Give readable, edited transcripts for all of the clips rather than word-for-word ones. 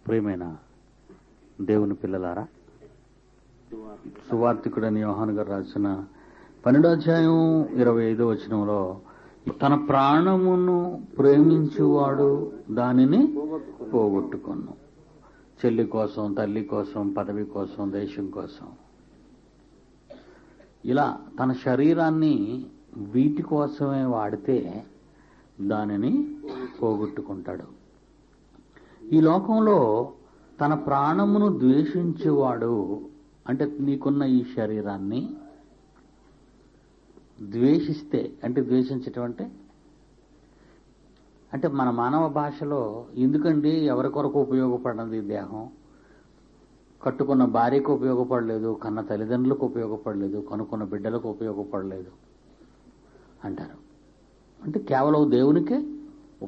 ప్రియమైన దేవుని పిల్లలారా, సువార్తికుడని యోహాను గారు రాసిన 12వ అధ్యాయం 25వ వచనంలో, తన ప్రాణమును ప్రేమించువాడు దానిని పోగొట్టుకొను. చెల్లి కోసం, తల్లి కోసం, పదవి కోసం, దేశం కోసం, ఇలా తన శరీరాన్ని వీటి కోసమే వాడితే దానిని పోగొట్టుకుంటాడు. ఈ లోకంలో తన ప్రాణమును ద్వేషించేవాడు, అంటే నీకున్న ఈ శరీరాన్ని ద్వేషిస్తే, అంటే ద్వేషించటం అంటే మన మానవ భాషలో ఎందుకండి ఎవరి కొరకు ఉపయోగపడినది దేహం, కట్టుకున్న భార్యకు ఉపయోగపడలేదు, కన్న తల్లిదండ్రులకు ఉపయోగపడలేదు, కనుక్కున్న బిడ్డలకు ఉపయోగపడలేదు అంటారు. అంటే కేవలం దేవునికే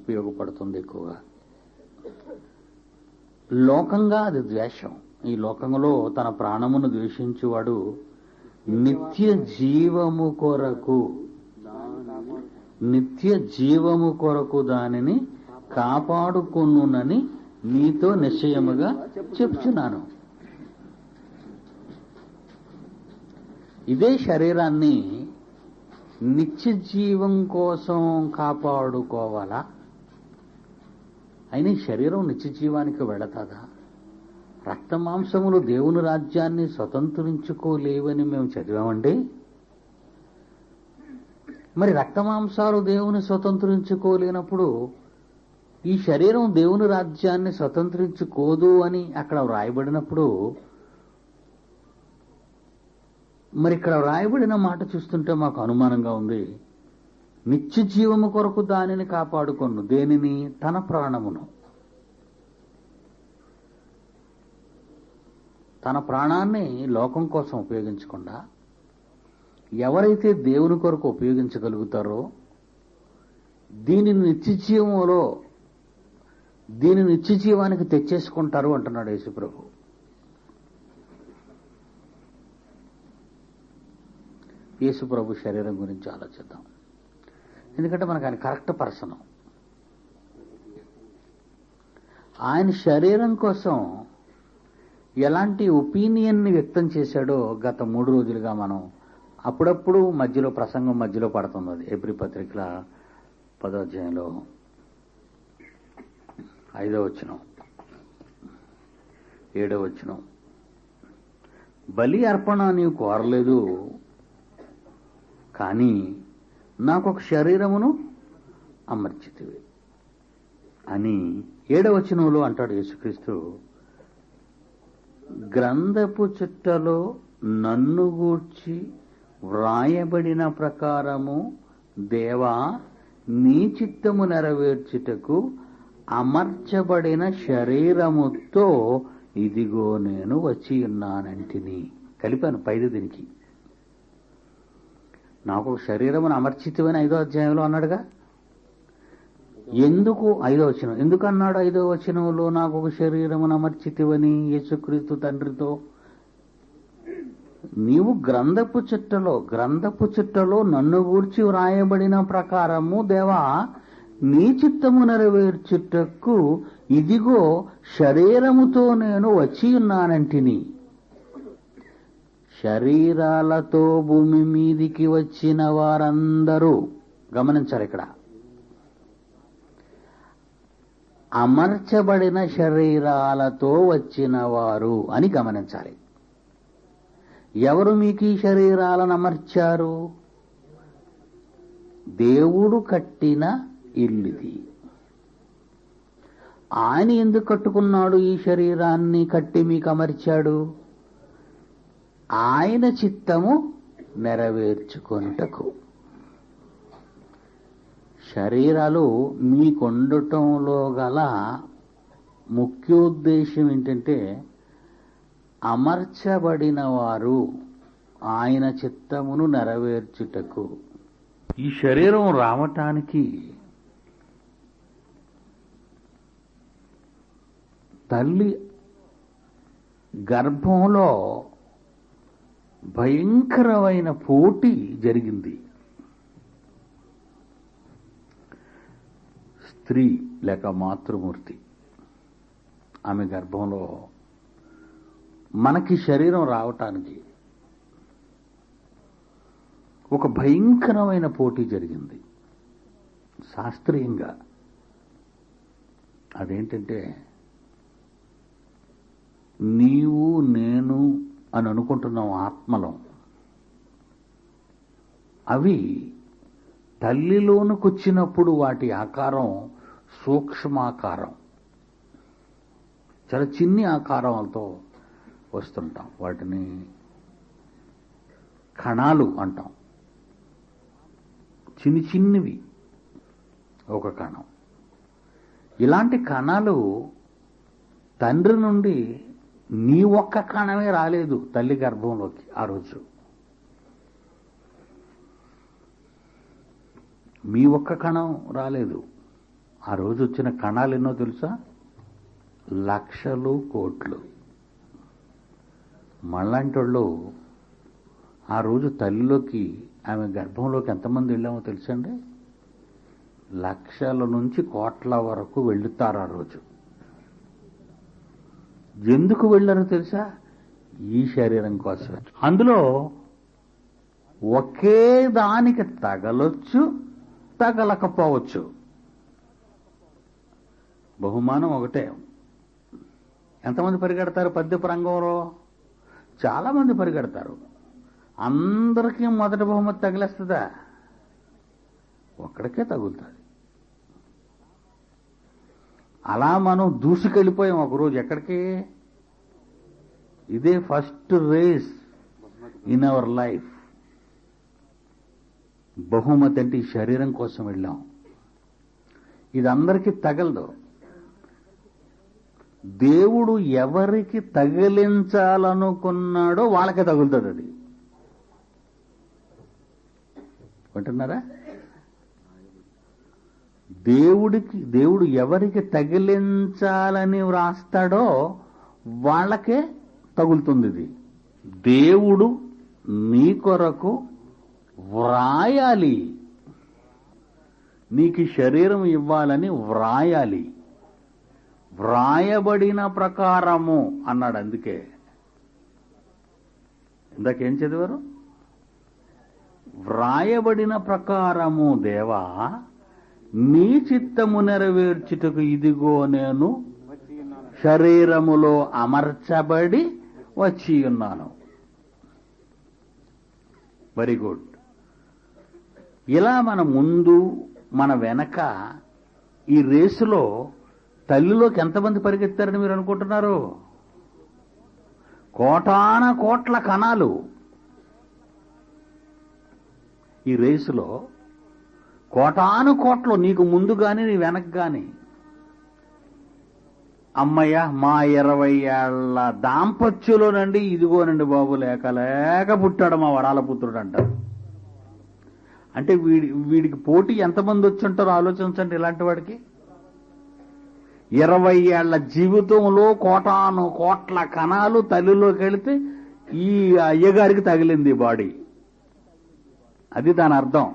ఉపయోగపడుతుంది ఎక్కువగా. లోకంగా అది ద్వేషం. ఈ లోకంలో తన ప్రాణమును ద్వేషించువాడు నిత్య జీవము కొరకు దానిని కాపాడుకొనునని నీతో నిశ్చయముగా చెప్తున్నాను. ఇదే శరీరాన్ని నిత్య జీవం కోసం కాపాడుకోవాలా? అయినా ఈ శరీరం నిత్య జీవానికి వెళతాదా? రక్త మాంసములు దేవుని రాజ్యాన్ని స్వతంత్రించుకోలేవని మేము చదివామండి. మరి రక్త మాంసాలు దేవుని స్వతంత్రించుకోలేనప్పుడు ఈ శరీరం దేవుని రాజ్యాన్ని స్వతంత్రించుకోదు అని అక్కడ వ్రాయబడినప్పుడు, మరి ఇక్కడ వ్రాయబడిన మాట చూస్తుంటే మాకు అనుమానంగా ఉంది. నిత్య జీవము కొరకు దానిని కాపాడుకొను. దేనిని? తన ప్రాణమును. తన ప్రాణాన్ని లోకం కోసం ఉపయోగించకుండా ఎవరైతే దేవుని కొరకు ఉపయోగించగలుగుతారో దీనిని నిత్య జీవానికి తెచ్చేసుకుంటారు అంటున్నాడు యేసుప్రభు. యేసుప్రభు శరీరం గురించి ఆలోచిద్దాం. ఎందుకంటే మనకు ఆయన కరెక్ట్ పర్సన్. ఆయన శరీరం కోసం ఎలాంటి ఒపీనియన్ని వ్యక్తం చేశాడో గత 3 రోజులుగా మనం అప్పుడప్పుడు ప్రసంగం మధ్యలో పడుతున్నది. ఎబ్రీ పత్రికల 10వ అధ్యాయంలో 5వ వచనం, 7వ వచనం, బలి అర్పణ నీవు కోరలేదు, కానీ నాకొక శరీరమును అమర్చితివి అని 7వ వచనంలో అంటాడు యేసుక్రీస్తు. గ్రంథపు చుట్టలో నన్ను గూర్చి వ్రాయబడిన ప్రకారము దేవా నీ చిత్తము నెరవేర్చుటకు అమర్చబడిన శరీరముతో ఇదిగో నేను వచ్చి ఉన్నానంటిని. కలిపాను పైది దీనికి. నాకు శరీరమును అమర్చితివని 5వ అధ్యాయంలో అన్నాడుగా. ఎందుకు 5వ వచనం ఎందుకు అన్నాడు? 5వ వచనంలో నాకు ఒక శరీరమును అమర్చితివని యేసుక్రీస్తు తండ్రితో. నీవు గ్రంథపు చుట్టలో నన్ను గూర్చి వ్రాయబడిన ప్రకారము దేవా నీ చిత్తము నెరవేర్చుటకు ఇదిగో శరీరముతో నేను వచ్చి ఉన్నానంటిని. శరీరాలతో భూమి మీదికి వచ్చిన వారందరూ, గమనించాలి ఇక్కడ, అమర్చబడిన శరీరాలతో వచ్చిన వారు అని గమనించాలి. ఎవరు మీకు ఈ శరీరాలను అమర్చారు? దేవుడు కట్టిన ఇల్లుది. ఆయన ఎందుకు కట్టుకున్నాడు ఈ శరీరాన్ని కట్టి మీకు అమర్చాడు? ఆయన చిత్తము నెరవేర్చుకొనుటకు. శరీరాలు మీకుండటంలో గల ముఖ్యోద్దేశం ఏంటంటే అమర్చబడిన వారు ఆయన చిత్తమును నెరవేర్చుటకు. ఈ శరీరం రావటానికి తల్లి గర్భంలో భయంకరమైన పోటీ జరిగింది. స్త్రీ లేక మాతృమూర్తి ఆమె గర్భంలో మనకి శరీరం రావటానికి ఒక భయంకరమైన పోటీ జరిగింది శాస్త్రీయంగా. అదేంటంటే, నీవు నేను అని అనుకుంటున్నాం ఆత్మలో, అవి తల్లిలోనికి వచ్చినప్పుడు వాటి ఆకారం సూక్ష్మాకారం, చాలా చిన్ని ఆకారాలతో వస్తుంటాం. వాటిని కణాలు అంటాం. చిన్ని చిన్నవి ఒక కణం. ఇలాంటి కణాలు తండ్రి నుండి నీ ఒక్క కణమే రాలేదు తల్లి గర్భంలోకి. ఆ రోజు మీ ఒక్క కణం రాలేదు. ఆ రోజు వచ్చిన కణాలు ఎన్నో తెలుసా? లక్షలు కోట్లు. మళ్ళంటోళ్ళు ఆ రోజు తల్లిలోకి, ఆమె గర్భంలోకి ఎంతమంది వెళ్ళామో తెలుసండి? లక్షల నుంచి కోట్ల వరకు వెళ్తారు ఆ రోజు. ఎందుకు వెళ్ళారో తెలుసా? ఈ శరీరం కోసం. అందులో ఒకే దానికి తగలొచ్చు, తగలకపోవచ్చు. బహుమానం ఒకటే. ఎంతమంది పరిగెడతారు పద్యపు రంగంలో? చాలా మంది పరిగెడతారు. అందరికీ మొదటి బహుమతి తగిలేస్తుందా? ఒక్కడికే తగులుతుంది. అలా మనం దూసుకెళ్ళిపోయాం ఒకరోజు. ఎక్కడికి? ఇదే first race in our life. బహుమతి అంటే ఈ శరీరం కోసం వెళ్ళాం. ఇది అందరికీ తగలదు. దేవుడు ఎవరికి తగిలించాలనుకున్నాడో వాళ్ళకే తగులుతుంది అది. వింటున్నారా? దేవుడు ఎవరికి తగిలించాలని వ్రాస్తాడో వాళ్ళకే తగులుతుంది ఇది. దేవుడు నీ కొరకు వ్రాయాలి, నీకు శరీరం ఇవ్వాలని వ్రాయాలి. వ్రాయబడిన ప్రకారము అన్నాడు. అందుకే ఇందాకేం చదివారు? వ్రాయబడిన ప్రకారము దేవా నీ చిత్తము నెరవేర్చుటకు ఇదిగో నేను శరీరములో అమర్చబడి వచ్చి ఉన్నాను. Very good. ఇలా మన ముందు మన వెనక ఈ రేసులో తల్లిలోకి ఎంతమంది పరిగెత్తారని మీరు అనుకుంటున్నారు? కోటాన కోట్ల కణాలు. ఈ రేసులో కోటాను కోట్లు, నీకు ముందు గాని నీ వెనక గాని. అమ్మయ్య, మా 20 ఏళ్ల దాంపత్యంలోనండి ఇదిగోనండి బాబు లేక లేక పుట్టాడు మా వరాల పుత్రుడు అంటారు. అంటే వీడికి పోటీ ఎంతమంది వచ్చి ఉంటారో ఆలోచించండి. ఇలాంటి వాడికి 20 ఏళ్ల జీవితంలో కోటాను కోట్ల కణాలు తల్లిలోకి వెళితే ఈ అయ్యగారికి తగిలింది బాడీ. అది దాని అర్థం.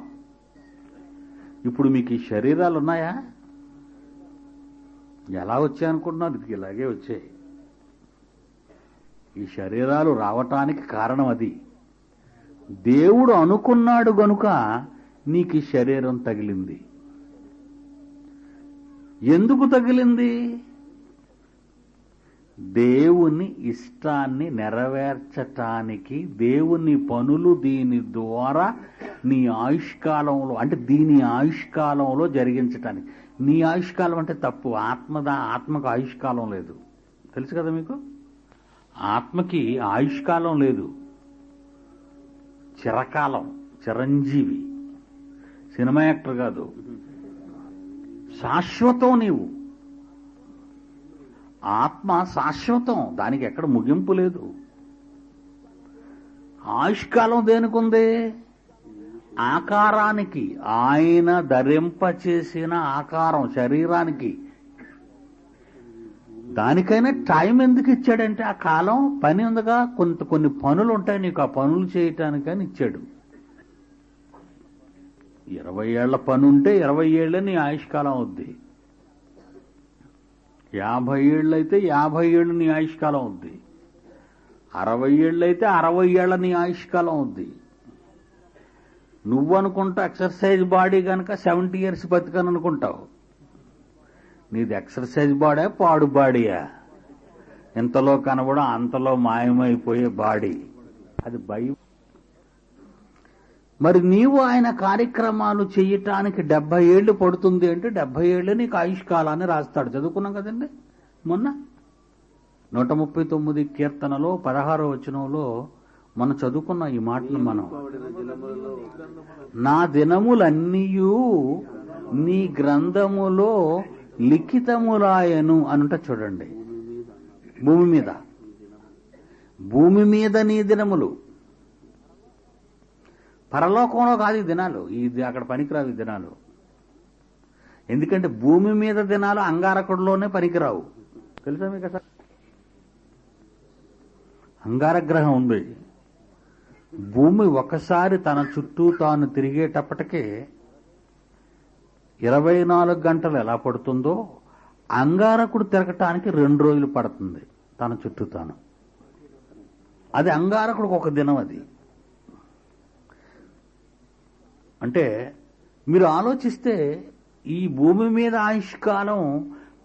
ఇప్పుడు మీకు ఈ శరీరాలు ఉన్నాయా? ఎలా వచ్చాయనుకుంటున్నారు? ఇది ఇలాగే వచ్చాయి. ఈ శరీరాలు రావటానికి కారణం అది. దేవుడు అనుకున్నాడు గనుక నీకు ఈ శరీరం తగిలింది. ఎందుకు తగిలింది? దేవుని ఇష్టాన్ని నెరవేర్చటానికి. దేవుని పనులు దీని ద్వారా నీ ఆయుష్కాలంలో, అంటే దీని ఆయుష్కాలంలో జరిగించటానికి. నీ ఆయుష్కాలం అంటే తప్పు. ఆత్మకు ఆయుష్కాలం లేదు. తెలుసు కదా మీకు? ఆత్మకి ఆయుష్కాలం లేదు. చిరకాలం, చిరంజీవి. సినిమా యాక్టర్ కాదు, శాశ్వతం. నీవు ఆత్మ శాశ్వతం, దానికి ఎక్కడ ముగింపు లేదు. ఆయుష్కాలం దేనికుంది? ఆకారానికి, ఆయన ధరింపచేసిన ఆకారం శరీరానికి. దానికైనా టైం ఎందుకు ఇచ్చాడంటే, ఆ కాలం పని ఉందిగా, కొన్ని పనులు ఉంటాయి నీకు, ఆ పనులు చేయటానికని ఇచ్చాడు. 20 ఏళ్ల పని ఉంటే 20 ఏళ్లే నీ ఆయుష్కాలం అవుద్ది. 50 ఏళ్ళు అయితే 50 ఏళ్ళు నీ ఆయుష్కాలం అవుద్ది. 60 ఏళ్ళు అయితే 60 ఏళ్ల నీ ఆయుష్కాలం అవుద్ది. నువ్వనుకుంటా ఎక్సర్సైజ్ బాడీ కనుక 70 ఇయర్స్ బతికని అనుకుంటావు. నీది ఎక్సర్సైజ్ బాడీ పాడు బాడీయా? ఇంతలో కనబడం అంతలో మాయమైపోయే బాడీ అది భయం. మరి నీవు ఆయన కార్యక్రమాలు చేయటానికి 70 ఏళ్లు పడుతుంది అంటే 70 ఏళ్లు నీకు ఆయుష్కాలాన్ని రాస్తాడు. చదువుకున్నాం కదండి మొన్న 139 కీర్తనలో 16వ వచనంలో మనం చదువుకున్న ఈ మాటను మనం, నా దినములన్నీయు నీ గ్రంథములో లిఖితములాయను అనుంట. చూడండి, భూమి మీద నీ దినములు, పరలోకంలో కాదు ఈ దినాలు. ఇది అక్కడ పనికిరావు ఈ దినాలు. ఎందుకంటే భూమి మీద దినాలు అంగారకుడిలోనే పనికిరావు. తెలుసా మీకు? అసలు అంగారగ్రహం ఉంది. భూమి ఒకసారి తన చుట్టూ తాను తిరిగేటప్పటికే 24 గంటలు ఎలా పడుతుందో అంగారకుడు తిరగటానికి 2 రోజులు పడుతుంది తన చుట్టూ తాను. అది అంగారకుడికి ఒక దినం. అది అంటే మీరు ఆలోచిస్తే ఈ భూమి మీద ఆయుష్కాలం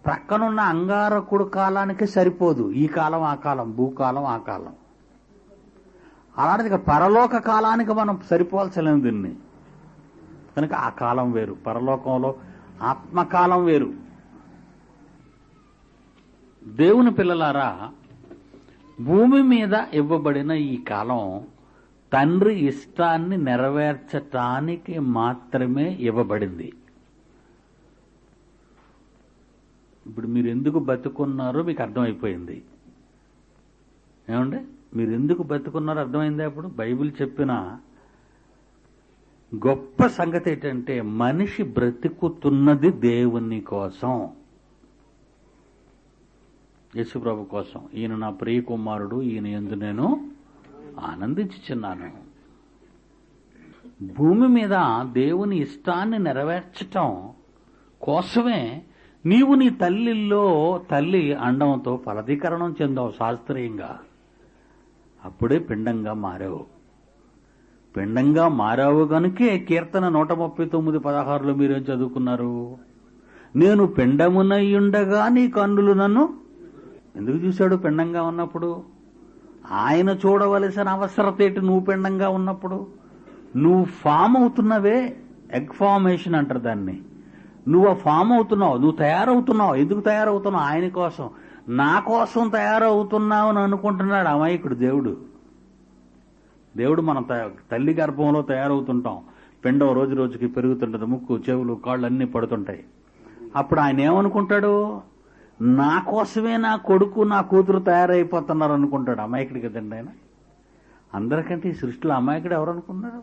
ప్రక్కనున్న అంగారకుడు కాలానికి సరిపోదు. ఈ కాలం ఆ కాలం, భూకాలం ఆ కాలం. అలాంటిది పరలోక కాలానికి మనం సరిపోల్చలేము దీన్ని. కనుక ఆ కాలం వేరు, పరలోకంలో ఆత్మకాలం వేరు. దేవుని పిల్లలారా, భూమి మీద ఇవ్వబడిన ఈ కాలం తండ్రి ఇష్టాన్ని నెరవేర్చటానికి మాత్రమే ఇవ్వబడింది. ఇప్పుడు మీరు ఎందుకు బతుకున్నారో మీకు అర్థమైపోయింది. ఏమండి, మీరు ఎందుకు బతుకున్నారో అర్థమైందా? ఇప్పుడు బైబిల్ చెప్పిన గొప్ప సంగతి ఏంటంటే మనిషి బ్రతుకుతున్నది దేవుని కోసం, యేసుప్రభు కోసం. ఈయన నా ప్రియ కుమారుడు, ఈయన యందు నేను ఆనందించుచున్నాను. భూమి మీద దేవుని ఇష్టాన్ని నెరవేర్చటం కోసమే నీవు నీ తల్లి అండంతో ఫలదీకరణం చెందావు శాస్త్రీయంగా. అప్పుడే పిండంగా మారావు. పిండంగా మారావు గనుకే కీర్తన 139:16లో మీరేం చదువుకున్నారు? నేను పిండమునయ్యుండగా నీ కన్నులు నన్ను ఎందుకు చూశాడు? పిండంగా ఉన్నప్పుడు ఆయన చూడవలసిన అవసరత ఏంటి? నువ్వు పిండంగా ఉన్నప్పుడు నువ్వు ఫామ్ అవుతున్నవే, ఎగ్ ఫార్మేషన్ అంటారు దాన్ని. నువ్వు ఫామ్ అవుతున్నావు, నువ్వు తయారవుతున్నావు. ఎందుకు తయారవుతున్నావు? ఆయన కోసం, నా కోసం తయారవుతున్నావు అని అనుకుంటున్నాడు అమాయకుడు. దేవుడు మనం తల్లి గర్భంలో తయారవుతుంటాం. పిండం రోజు రోజుకి పెరుగుతుంటది, ముక్కు చెవులు కాళ్ళు అన్ని పడుతుంటాయి. అప్పుడు ఆయన ఏమనుకుంటాడు? నా కోసమే నా కొడుకు నా కూతురు తయారైపోతున్నారు అనుకుంటాడు. అమాయకుడు కదండి ఆయన. అందరికంటే ఈ సృష్టిలో అమాయకుడు ఎవరు అనుకున్నాడు?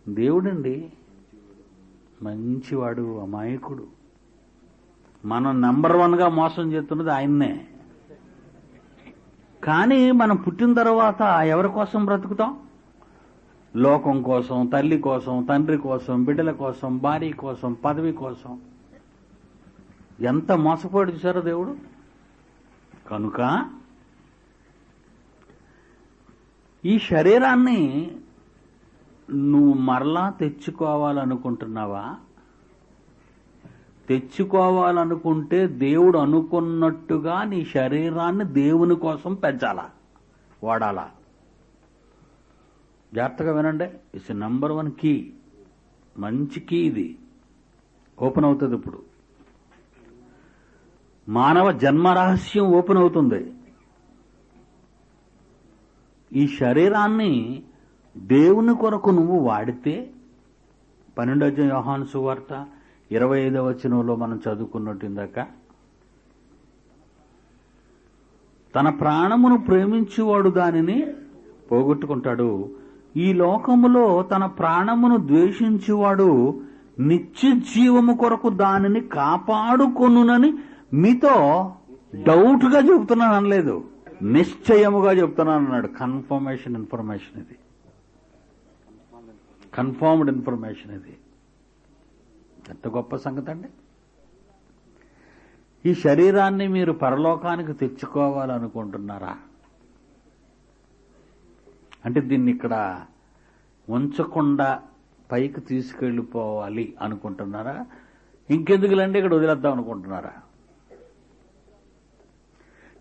దేవుడండి. మంచివాడు, అమాయకుడు. మనం నంబర్ 1గా మోసం చేస్తున్నది ఆయన్నే. కానీ మనం పుట్టిన తర్వాత ఎవరి కోసం బ్రతుకుతాం? లోకం కోసం, తల్లి కోసం, తండ్రి కోసం, బిడ్డల కోసం, భార్య కోసం, పదవి కోసం. ఎంత మోసపోయాడు చూసారో దేవుడు. కనుక ఈ శరీరాన్ని నువ్వు మరలా తెచ్చుకోవాలనుకుంటున్నావా? తెచ్చుకోవాలనుకుంటే దేవుడు అనుకున్నట్టుగా నీ శరీరాన్ని దేవుని కోసం పెంచాలా, వాడాలా. జాగ్రత్తగా వినండి. It's number 1 key. మంచి కీ ఇది. ఓపెన్ అవుతుంది. ఇప్పుడు మానవ జన్మ రహస్యం ఓపెన్ అవుతుంది. ఈ శరీరాన్ని దేవుని కొరకు నువ్వు వాడితే 12వ యోహాను సువార్త 25వ వచనంలో మనం చదువుకున్నట్టు ఇందాక, తన ప్రాణమును ప్రేమించువాడు దానిని పోగొట్టుకుంటాడు, ఈ లోకములో తన ప్రాణమును ద్వేషించువాడు నిత్య జీవము కొరకు దానిని కాపాడుకొనునని మీతో డౌట్గా చెబుతున్నాను అనలేదు, నిశ్చయముగా చెప్తున్నాను అన్నాడు. ఇన్ఫర్మేషన్ ఇది, కన్ఫర్మ్డ్ ఇన్ఫర్మేషన్ ఇది. ఎంత గొప్ప సంగతి అండి. ఈ శరీరాన్ని మీరు పరలోకానికి తెచ్చుకోవాలనుకుంటున్నారా? అంటే దీన్ని ఇక్కడ ఉంచకుండా పైకి తీసుకెళ్లిపోవాలి అనుకుంటున్నారా? ఇంకెందుకులంటే ఇక్కడ వదిలేద్దాం అనుకుంటున్నారా?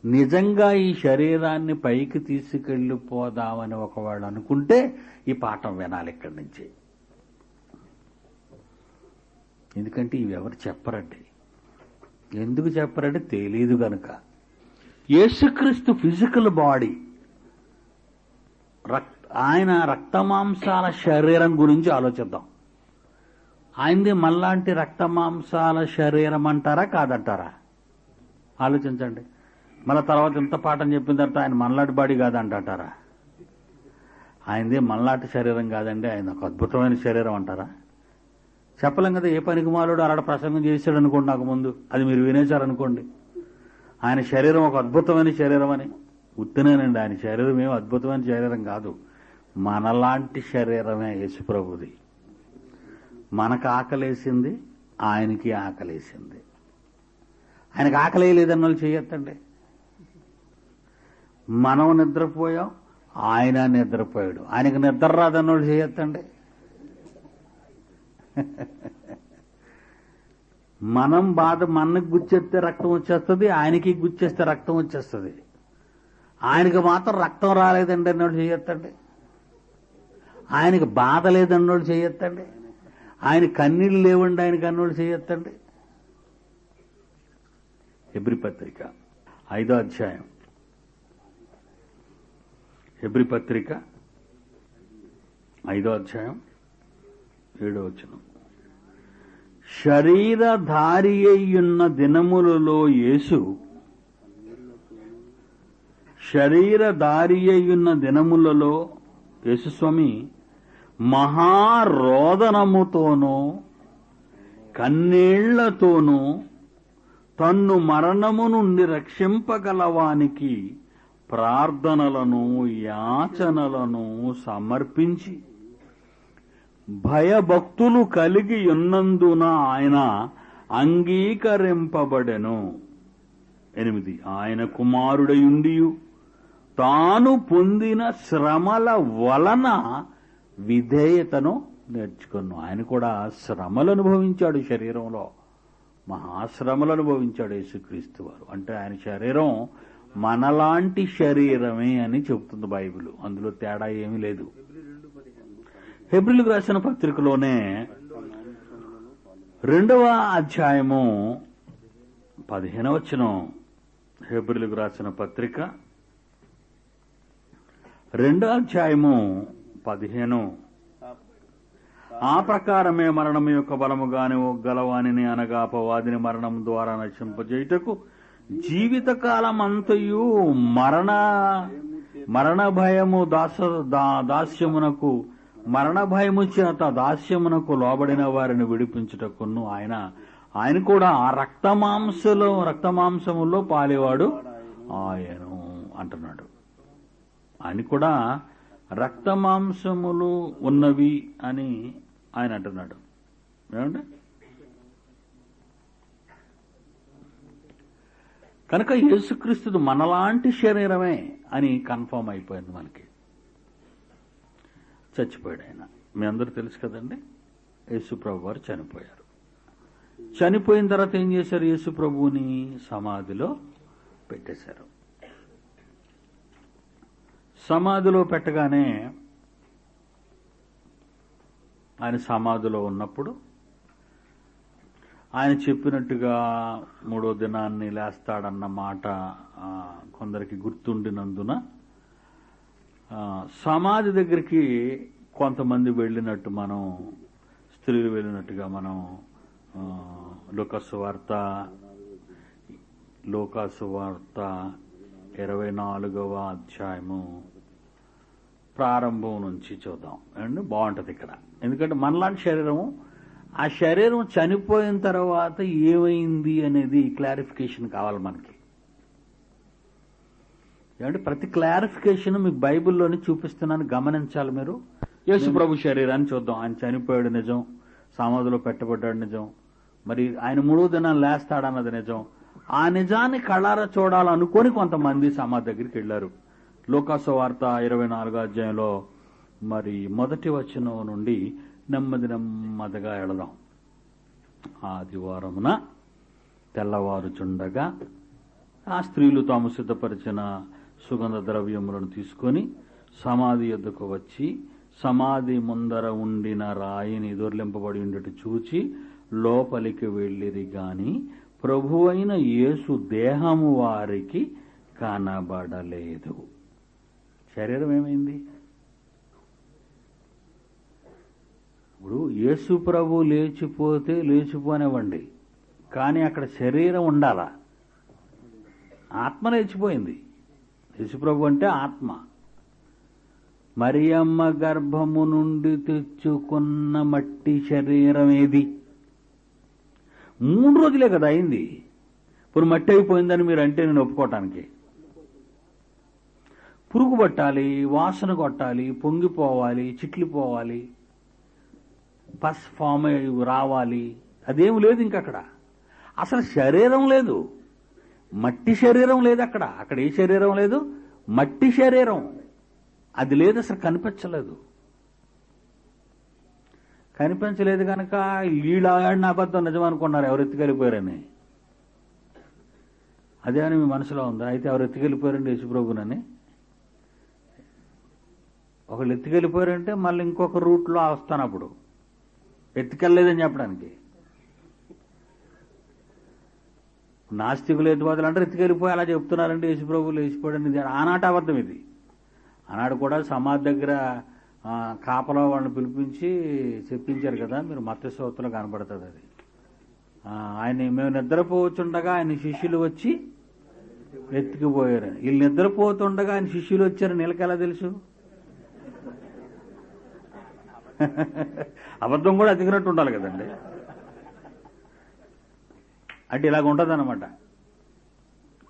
నిజంగా ఈ శరీరాన్ని పైకి తీసుకెళ్లిపోదామని ఒకవేళ అనుకుంటే ఈ పాఠం వినాలి ఇక్కడి నుంచి. ఎందుకంటే ఇవి ఎవరు చెప్పరండి. ఎందుకు చెప్పరంటే తెలీదు గనుక. యేసుక్రీస్తు ఫిజికల్ బాడీ, ఆయన రక్తమాంసాల శరీరం గురించి ఆలోచిద్దాం. ఆయనది మళ్ళాంటి రక్తమాంసాల శరీరం అంటారా కాదంటారా? ఆలోచించండి. మళ్ళా తర్వాత ఇంత పాఠం చెప్పిన తర్వాత ఆయన మనలాంటి బాడీ కాదంటారా? ఆయనది మనలాంటి శరీరం కాదండి, ఆయన ఒక అద్భుతమైన శరీరం అంటారా? చెప్పలేం కదా. ఏ పనికి మాలోడు అలాంటి ప్రసంగం చేశాడు అనుకోండి నాకు ముందు, అది మీరు వినేశారనుకోండి, ఆయన శరీరం ఒక అద్భుతమైన శరీరం అని. ఉత్తినేనండి, ఆయన శరీరం ఏం అద్భుతమైన శరీరం కాదు, మనలాంటి శరీరమే యేసుప్రభుది. మనకు ఆకలేసింది, ఆయనకి ఆకలేసింది. ఆయనకు ఆకలేయలేదన్న వాళ్ళు చేయొద్దండి. మనం నిద్రపోయాం, ఆయన నిద్రపోయాడు. ఆయనకు నిద్ర రాదన్న వాళ్ళు చేయొద్దండి. మనం బాధ మనకు గుచ్చేస్తే రక్తం వచ్చేస్తుంది, ఆయనకి గుచ్చేస్తే రక్తం వచ్చేస్తుంది. ఆయనకి మాత్రం రక్తం రాలేదండి అన్నోళ్ళు చేయొద్దండి. ఆయనకి బాధ లేదన్నోళ్ళు చేయొద్దండి. ఆయన కన్నీళ్ళు లేవండి ఆయనకి అన్నోళ్ళు చేయొద్దండి. హెబ్రీ పత్రిక 5వ అధ్యాయం, హెబ్రీ పత్రిక 5వ అధ్యాయం 7వ వచనం. శరీరధారి అయ్యున్న దినములలో యేసు, శరీరధారి అయ్యున్న దినములలో యేసుస్వామి మహారోదనముతోనూ కన్నీళ్లతోనూ తన్ను మరణము నుండి రక్షింపగలవానికి ప్రార్థనలను యాచనలను సమర్పించి భయభక్తులు కలిగి ఉన్నందున ఆయన అంగీకరింపబడెను. 8. ఆయన కుమారుడయుండియు తాను పొందిన శ్రమల వలన విధేయతను నేర్చుకున్నాను. ఆయన కూడా శ్రమలు అనుభవించాడు, శరీరంలో మహాశ్రమలు అనుభవించాడు యేసుక్రీస్తు వారు. అంటే ఆయన శరీరం మనలాంటి శరీరమే అని చెబుతుంది బైబిల్. అందులో తేడా ఏమీ లేదు. హెబ్రీలకు రాసిన పత్రికలోనే 2వ అధ్యాయము 15వ వచనం. హెబ్రీలకు రాసిన పత్రిక 2వ అధ్యాయము 15. ఆ ప్రకారమే మరణం యొక్క బలముగానే గలవానిని అనగా అపవాదిని మరణం ద్వారా నశింపజేయుటకు జీవితకాలం అంతయు మరణ భయము దాస్యమునకు మరణ భయము చేత దాస్యమునకు లోబడిన వారిని విడిపించుటకును ఆయన కూడా ఆ రక్తమాంసములో పాలేవాడు ఆయను అంటున్నాడు. ఆయన కూడా రక్తమాంసములు ఉన్నవి అని ఆయన అంటున్నాడు. ఏమండి? కనుక యేసుక్రీస్తుడు మనలాంటి శరీరమే అని కన్ఫర్మ్ అయిపోయింది మనకి. చచ్చిపోయాడు ఆయన. మీ అందరూ తెలుసు కదండి. యేసుప్రభు వారు చనిపోయారు. చనిపోయిన తర్వాత ఏం చేశారు? యేసుప్రభుని సమాధిలో పెట్టేశారు. సమాధిలో పెట్టగానే ఆయన సమాధిలో ఉన్నప్పుడు ఆయన చెప్పినట్టుగా 3వ దినాన్ని లేస్తాడన్న మాట కొందరికి గుర్తుండినందున సమాధి దగ్గరికి కొంతమంది వెళ్ళినట్టు మనం, స్త్రీలు వెళ్ళినట్టుగా మనం లూకాసు వార్త 24వ అధ్యాయము ప్రారంభం నుంచి చూద్దాం అండి. బాగుంటది ఇక్కడ. ఎందుకంటే మనలాంటి శరీరం, ఆ శరీరం చనిపోయిన తర్వాత ఏమైంది అనేది క్లారిఫికేషన్ కావాలి మనకి. ఏమంటే ప్రతి క్లారిఫికేషన్ మీకు బైబిల్లోనే చూపిస్తున్నాను, గమనించాలి మీరు. యేసు ప్రభు శరీరాన్ని చూద్దాం. ఆయన చనిపోయాడు నిజం, సమాధిలో పెట్టబడ్డాడు నిజం. మరి ఆయన 3వ దినాన్ని లేస్తాడన్నది నిజం. ఆ నిజాన్ని కళ్ళారా చూడాలనుకొని కొంతమంది సమాధి దగ్గరికి వెళ్లారు. లూకాసు వార్త 24వ అధ్యాయంలో మరి మొదటి వచనం నుండి నెమ్మదిగా వెళదాం. ఆదివారమున తెల్లవారుచుండగా ఆ స్త్రీలు తాము సిద్ధపరిచిన సుగంధ ద్రవ్యములను తీసుకొని సమాధి యొద్దకు వచ్చి సమాధి ముందర ఉండిన రాయిని దొర్లింపబడి ఉండేట్టు చూచి లోపలికి వెళ్ళిరి గాని ప్రభువైన యేసు దేహము వారికి కనబడలేదు. శరీరం ఏమైంది? ఇప్పుడు యేసు ప్రభు లేచిపోతే లేచిపోనివ్వండి, కానీ అక్కడ శరీరం ఉండాలా? ఆత్మ లేచిపోయింది. యేసుప్రభు అంటే ఆత్మ. మరియమ్మ గర్భము నుండి తెచ్చుకున్న మట్టి శరీరం ఏది? 3 రోజులే కదా అయింది. ఇప్పుడు మట్టి అయిపోయిందని మీరు అంటే నేను ఒప్పుకోవటానికి. పురుగు పట్టాలి, వాసన కొట్టాలి, పొంగిపోవాలి, చిట్లిపోవాలి, పస్ ఫామ్ రావాలి, అదేం లేదు ఇంకక్కడ. అసలు శరీరం లేదు, మట్టి శరీరం లేదు అక్కడ. అక్కడ ఏ శరీరం లేదు? మట్టి శరీరం. అది లేదు, అసలు కనిపించలేదు. కనిపించలేదు కనుక వీళ్ళు ఆడిన అబద్ధం నిజమనుకున్నారు, ఎవరు ఎత్తుకెళ్ళిపోయారని. అదే అని మీ మనసులో ఉందా? అయితే ఎవరు ఎత్తుకెళ్ళిపోయారండి యేసుప్రభునని? ఒకళ్ళు ఎత్తుకెళ్ళిపోయారంటే మళ్ళీ ఇంకొక రూట్లో వస్తాను అప్పుడు ఎత్తుకెళ్ళలేదని చెప్పడానికి. నాస్తికులు ఎత్తుబాదులు అంటే ఎత్తుకెళ్ళిపోయి అలా చెప్తున్నారంటే యేసుప్రభు లేచిపోయాడని. ఆనాటి అబద్ధం ఇది. ఆనాడు కూడా సమాధి దగ్గర కాపలా వాళ్ళని పిలిపించి చెప్పించారు కదా, మీరు మత్తయి సువార్తలో కనబడుతుంది అది. ఆయన మేము నిద్రపోతుండగా ఆయన శిష్యులు వచ్చి ఎత్తుకుపోయారు. వీళ్ళు నిద్రపోతుండగా ఆయన శిష్యులు వచ్చారని వీళ్ళకెలా తెలుసు? అబద్ధం కూడా అతికినట్టు ఉండాలి కదండి. అంటే ఇలాగ ఉంటుందన్నమాట.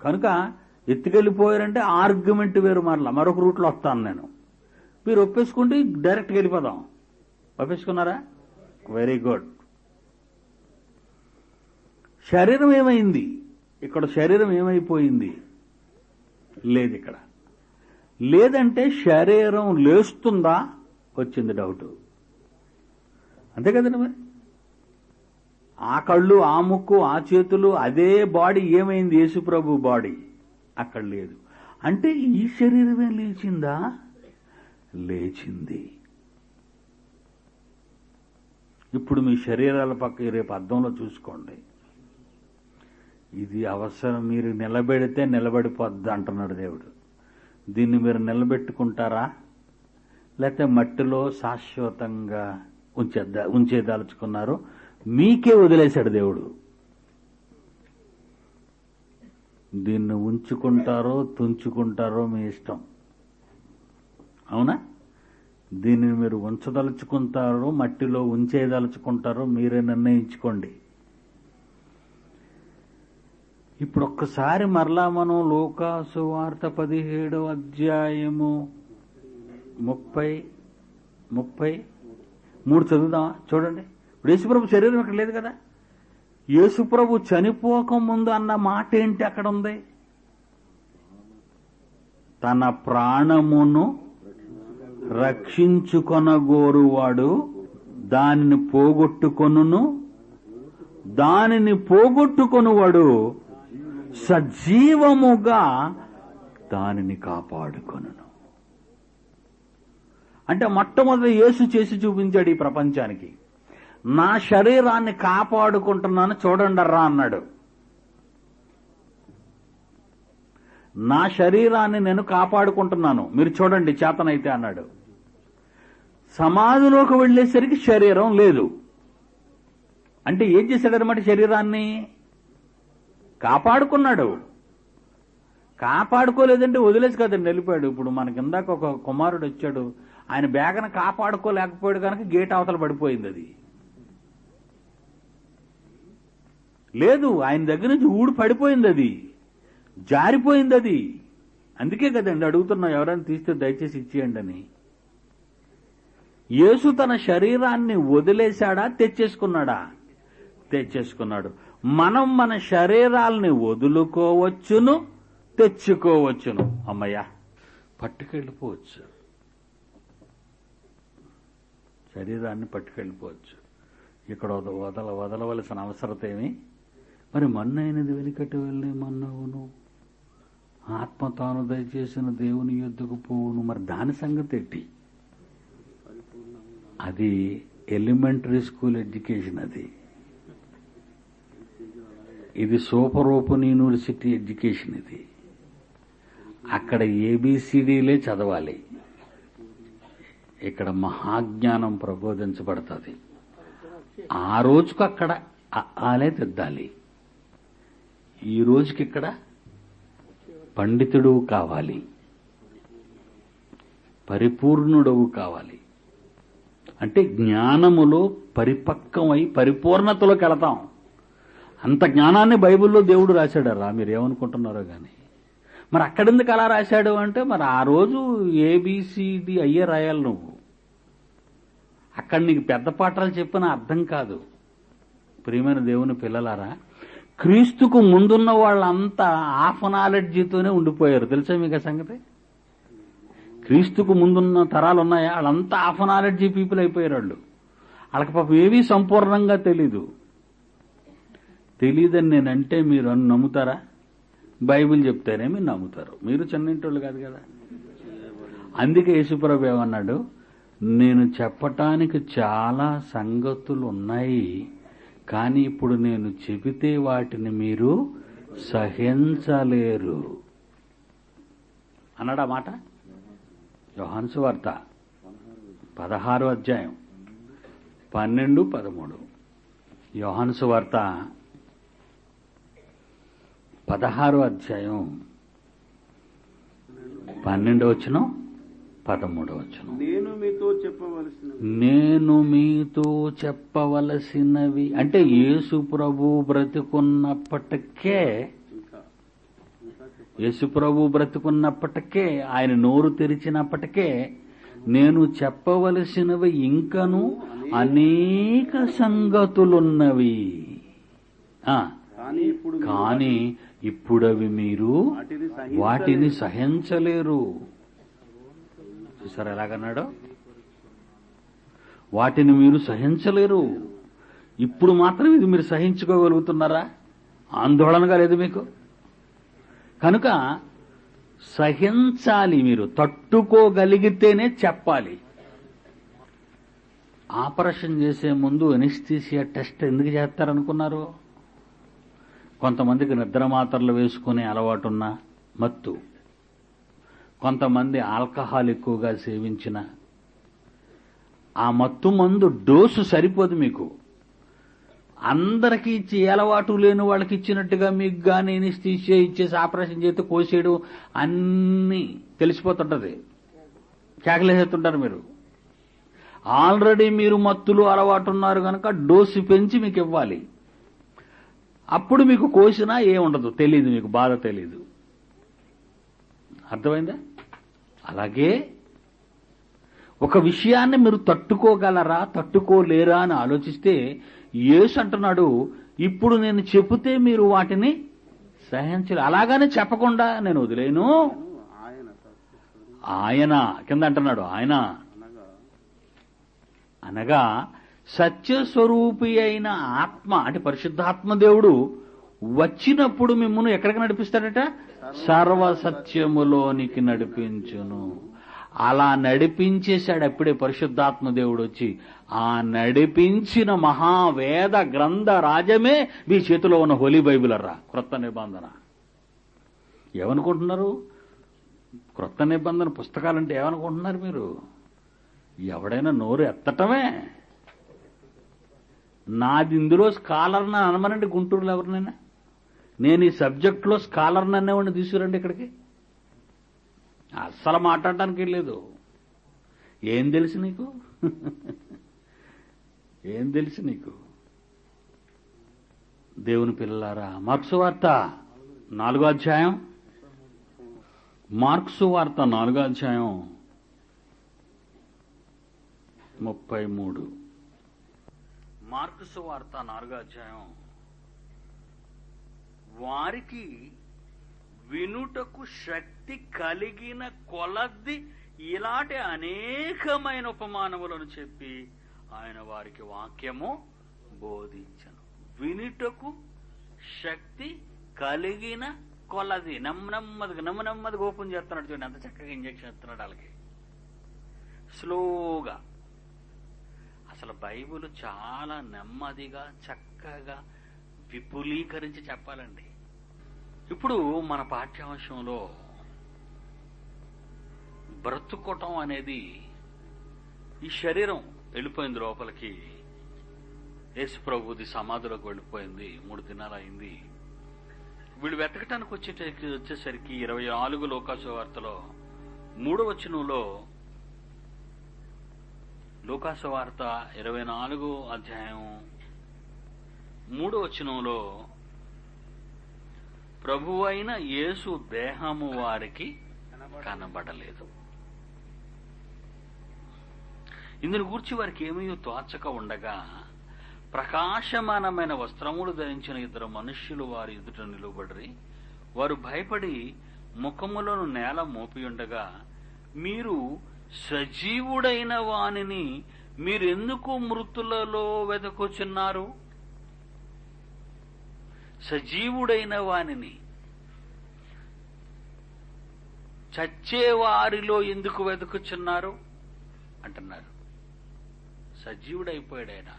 కనుక ఎత్తుకెళ్ళిపోయారంటే ఆర్గ్యుమెంట్ వేరు, మరొక రూట్లో వస్తాను నేను. మీరు ఒప్పేసుకుంటే డైరెక్ట్గా వెళ్ళిపోదాం. ఒప్పేసుకున్నారా? Very good. శరీరం ఏమైంది? ఇక్కడ శరీరం ఏమైపోయింది? లేదు ఇక్కడ. లేదంటే శరీరం లేస్తుందా? వచ్చింది డౌట్. అంతే కదండి. మరి ఆ కళ్ళు, ఆ ముక్కు, ఆ చేతులు, అదే బాడీ ఏమైంది? యేసుప్రభు బాడీ అక్కడ లేదు. అంటే ఈ శరీరమే లేచిందా? లేచింది. ఇప్పుడు మీ శరీరాల పక్క రేపు అద్దంలో చూసుకోండి. ఇది అవసరం, మీరు నిలబెడితే నిలబడిపోద్ది అంటున్నాడు దేవుడు. దీన్ని మీరు నిలబెట్టుకుంటారా, లేకపోతే మట్టిలో శాశ్వతంగా ఉంచేదాల్చుకున్నారు? మీకే వదిలేశాడు దేవుడు. దీన్ని ఉంచుకుంటారో తుంచుకుంటారో మీ ఇష్టం. అవునా? దీనిని మీరు ఉంచదలుచుకుంటారో మట్టిలో ఉంచేదలుచుకుంటారో మీరే నిర్ణయించుకోండి. ఇప్పుడు ఒక్కసారి మరలా మనం లూకాసు వార్త 17వ అధ్యాయము 33 చదువుదామా? చూడండి. ఇప్పుడు యేసుప్రభు శరీరం ఇక్కడ లేదు కదా. యేసుప్రభు చనిపోక ముందు అన్న మాట ఏంటి అక్కడ ఉంది? తన ప్రాణమును రక్షించుకొనగోరువాడు దానిని పోగొట్టుకొనును, దానిని పోగొట్టుకొనువాడు సజీవముగా దానిని కాపాడుకొనును. అంటే మొట్టమొదటి యేసు చేసి చూపించాడు ఈ ప్రపంచానికి. నా శరీరాన్ని కాపాడుకుంటున్నాను చూడండర్రా అన్నాడు. నా శరీరాన్ని నేను కాపాడుకుంటున్నాను, మీరు చూడండి చేతనైతే అన్నాడు. సమాధిలోకి వెళ్లేసరికి శరీరం లేదు. అంటే ఏం చేశాడనమాట? శరీరాన్ని కాపాడుకున్నాడు. కాపాడుకోలేదంటే వదిలేసి కదండి వెళ్ళిపోయాడు. ఇప్పుడు మనకి ఇందాక ఒక కుమారుడు వచ్చాడు, ఆయన బ్యాగను కాపాడుకోలేకపోయాడు కనుక గేట్ అవతల పడిపోయింది. అది లేదు, ఆయన దగ్గర నుంచి ఊడి పడిపోయింది, అది జారిపోయింది. అది అందుకే కదండి అడుగుతున్నా, ఎవరైనా తీస్తే దయచేసి ఇచ్చేయండి అని. యేసు తన శరీరాన్ని వదిలేశాడా, తెచ్చేసుకున్నాడా? తెచ్చేసుకున్నాడు. మనం మన శరీరాల్ని వదులుకోవచ్చును, తెచ్చుకోవచ్చును. అమ్మయ్యా, పట్టుకెళ్ళిపోవచ్చు, శరీరాన్ని పట్టుకెళ్ళిపోవచ్చు. ఇక్కడ వదలవలసిన అవసరత ఏమి? మరి మన్నైనది వెనుకటి వెళ్ళి మన్నవును, ఆత్మ తాను దయచేసిన దేవుని యొద్దకు పోవును. మరి దాని సంగతి ఏంటి? అది ఎలిమెంటరీ స్కూల్ ఎడ్యుకేషన్. ఇది సూపర్ ఓపెన్ యూనివర్సిటీ ఎడ్యుకేషన్. ఇది అక్కడ ఏబిసిడీలే చదవాలి, ఇక్కడ మహాజ్ఞానం ప్రబోధించబడుతుంది. ఆ రోజుకు అక్కడ ఆలే తిద్దాలి, ఈ రోజుకి ఇక్కడ పండితుడు కావాలి, పరిపూర్ణుడవు కావాలి. అంటే జ్ఞానములో పరిపక్వమై పరిపూర్ణతలోకి వెళతాం. అంత జ్ఞానాన్ని బైబిల్లో దేవుడు రాశాడరా, మీరేమనుకుంటున్నారో గాని. మరి అక్కడెందుకు అలా రాశాడు అంటే, మరి ఆ రోజు ఏబిసిడి అయ్యే రాయాలి నువ్వు. అక్కడ నీకు పెద్ద పాఠాలు చెప్పిన అర్థం కాదు. ప్రియమైన దేవుని పిల్లలారా, క్రీస్తుకు ముందున్న వాళ్ళంతా హాఫ్ నాలెడ్జితోనే ఉండిపోయారు. తెలుసా మీకు ఆ సంగతి? క్రీస్తుకు ముందున్న తరాలు ఉన్నాయా, వాళ్ళంతా హాఫ్ నాలెడ్జీ పీపుల్ అయిపోయారు. వాళ్ళకి పాపం ఏవీ సంపూర్ణంగా తెలీదని నేనంటే మీరు నమ్ముతారా? బైబిల్ చెప్తేనే మీరు నమ్ముతారు. మీరు చిన్నింటోళ్ళు కాదు కదా. అందుకే యేసుప్రభు ఏమన్నాడు, నేను చెప్పటానికి చాలా సంగతులు ఉన్నాయి, కానీ ఇప్పుడు నేను చెబితే వాటిని మీరు సహించలేరు అన్నాడు. ఆ మాట యోహాను సువార్త 16వ అధ్యాయం 12, 13. యోహాను సువార్త 16వ అధ్యాయం 12వ వచనం, 13వ వచనం. నేను మీతో చెప్పవలసినవి అంటే యేసు ప్రభు బ్రతుకున్నప్పటికే ఆయన నోరు తెరిచినప్పటికే నేను చెప్పవలసినవి ఇంకను అనేక సంగతులున్నవి, కానీ ఇప్పుడవి మీరు వాటిని సహించలేరు. చూసారా ఎలాగన్నాడో? వాటిని మీరు సహించలేరు. ఇప్పుడు మాత్రం ఇది మీరు సహించుకోగలుగుతున్నారా? ఆందోళనగా లేదు మీకు? కనుక సహించాలి, మీరు తట్టుకోగలిగితేనే చెప్పాలి. ఆపరేషన్ చేసే ముందు ఎనెస్థీసియా టెస్ట్ ఎందుకు చేస్తారనుకున్నారు? కొంతమందికి నిద్ర మాత్రలు వేసుకునే అలవాటున్న మత్తు, కొంతమంది ఆల్కహాల్ ఎక్కువగా సేవించిన ఆ మత్తు మందు డోసు సరిపోదు మీకు. అందరికీ ఇచ్చి అలవాటు లేని వాళ్ళకి ఇచ్చినట్టుగా మీకు గానీ ఎనెస్థీసియా ఇచ్చేసి ఆపరేషన్ చేస్తే కోసేయడం అన్నీ తెలిసిపోతుంటది, కేకలేసేస్తుంటారు మీరు. ఆల్రెడీ మీరు మత్తులు అలవాటు ఉన్నారు కనుక డోసు పెంచి మీకు ఇవ్వాలి. అప్పుడు మీకు కోసినా ఏముండదు, తెలీదు, మీకు బాధ తెలీదు. అర్థమైందా? అలాగే ఒక విషయాన్ని మీరు తట్టుకోగలరా, తట్టుకోలేరా అని ఆలోచిస్తే యేసు అంటున్నాడు, ఇప్పుడు నేను చెబితే మీరు వాటిని సహించలేరు. అలాగానే చెప్పకుండా నేను వదిలేను. ఆయన కింద అంటున్నాడు, ఆయన అనగా సత్యస్వరూపి అయిన ఆత్మ అంటే పరిశుద్ధాత్మ దేవుడు వచ్చినప్పుడు మిమ్మల్ని ఎక్కడికి నడిపిస్తాడట? సర్వసత్యములోనికి నడిపించును. అలా నడిపించేశాడు అప్పుడే పరిశుద్ధాత్మ దేవుడు వచ్చి. ఆ నడిపించిన మహావేద గ్రంథ రాజమే మీ చేతిలో ఉన్న హోలీ బైబిల్ అర్రా, క్రొత్త నిబంధన. ఏమనుకుంటున్నారు? క్రొత్త నిబంధన పుస్తకాలంటే ఏమనుకుంటున్నారు మీరు? ఎవడైనా నోరు ఎత్తటమే. నాది ఇందులో స్కాలర్ని అనమనండి గుంటూరులో ఎవరినైనా. నేను ఈ సబ్జెక్టులో స్కాలర్ని అనేవాడిని తీసుకురండి ఇక్కడికి. అస్సలు మాట్లాడటానికి లేదు. ఏం తెలుసు నీకు? ఏం తెలుసు నీకు? దేవుని పిల్లలారా, మార్క్సు వార్త 4వ అధ్యాయం, మార్క్సు వార్త 4వ అధ్యాయం 33 మార్కు సువార్త 4వ అధ్యాయం. వారికి వినుటకు శక్తి కలిగిన కొలది ఇలాంటి అనేకమైన ఉపమానములను చెప్పి ఆయన వారికి వాక్యము బోధించను. వినుటకు శక్తి కలిగిన కొలది. నెమ్మదిగా ఓపెన్ చేస్తున్నాడు చూడండి, ఎంత చక్కగా ఇంజక్షన్ ఇస్తున్నాడు వాళ్ళకి, స్లోగా. అసలు బైబిల్ చాలా నెమ్మదిగా చక్కగా విపులీకరించి చెప్పాలండి. ఇప్పుడు మన పాఠ్యాంశంలో బ్రతుకోవటం అనేది, ఈ శరీరం వెళ్ళిపోయింది లోపలికి, యేసు ప్రభుది సమాధిలోకి వెళ్ళిపోయింది, 3 దినాలు అయింది. వీళ్ళు వెతకటానికి వచ్చేసరికి 24 లూకాసు వార్తలో 3వ వచనంలో, లూకాసు వార్త 24వ అధ్యాయం 3వ వచనంలో, ప్రభువైన యేసు దేహము వారికి కనబడలేదు. ఇందుని గూర్చి వారికి ఏమీ తోచక ఉండగా ప్రకాశమానమైన వస్త్రములు ధరించిన 2 మనుష్యులు వారి ఎదుట నిలువబడి, వారు భయపడి ముఖములను నేల మోపియుండగా, మీరు సజీవుడైన వానిని మీరెందుకు మృతులలో వెతకుచున్నారు? సజీవుడైన వానిని చచ్చేవారిలో ఎందుకు వెతుకుచున్నారు అంటున్నారు. సజీవుడైపోయాడు ఆయన.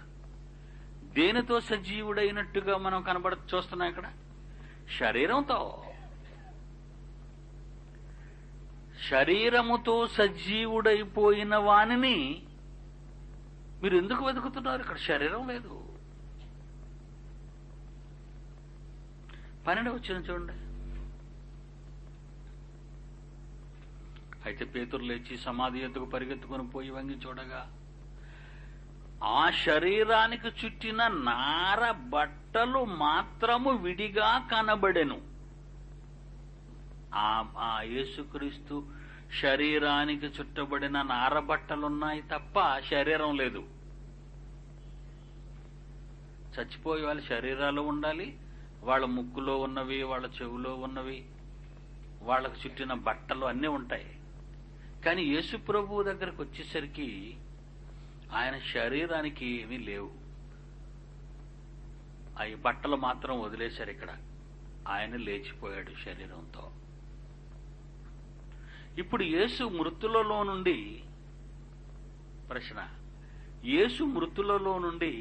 దేనితో సజీవుడైనట్టుగా మనం చూస్తున్నాం ఇక్కడ? శరీరంతో. శరీరముతో సజీవుడైపోయిన వానిని మీరు ఎందుకు వెతుకుతున్నారు? ఇక్కడ శరీరం లేదు. 12వ వచనం చూడండి. అయితే పేతురు లేచి సమాధి ఎద్దుకు పరిగెత్తుకుని పోయి వంగి చూడగా, ఆ శరీరానికి చుట్టిన నార బట్టలు మాత్రము విడిగా కనబడెను. ఆ యేసుక్రీస్తు శరీరానికి చుట్టబడిన నార బట్టలున్నాయి తప్ప శరీరం లేదు. చచ్చిపోయే వాళ్ళ శరీరాలు ఉండాలి, వాళ్ళ ముక్కులో ఉన్నవి, వాళ్ళ చెవులో ఉన్నవి, వాళ్ళకు చుట్టిన బట్టలు అన్నీ ఉంటాయి. కానీ యేసు ప్రభువు దగ్గరకు వచ్చేసరికి ఆయన శరీరానికి ఏమీ లేవు. ఆ బట్టలు మాత్రం వదిలేశారు ఇక్కడ. ఆయన లేచిపోయాడు శరీరంతో. ఇప్పుడు యేసు మృతులలో నుండి, ప్రశ్న, యేసు మృతులలో నుండి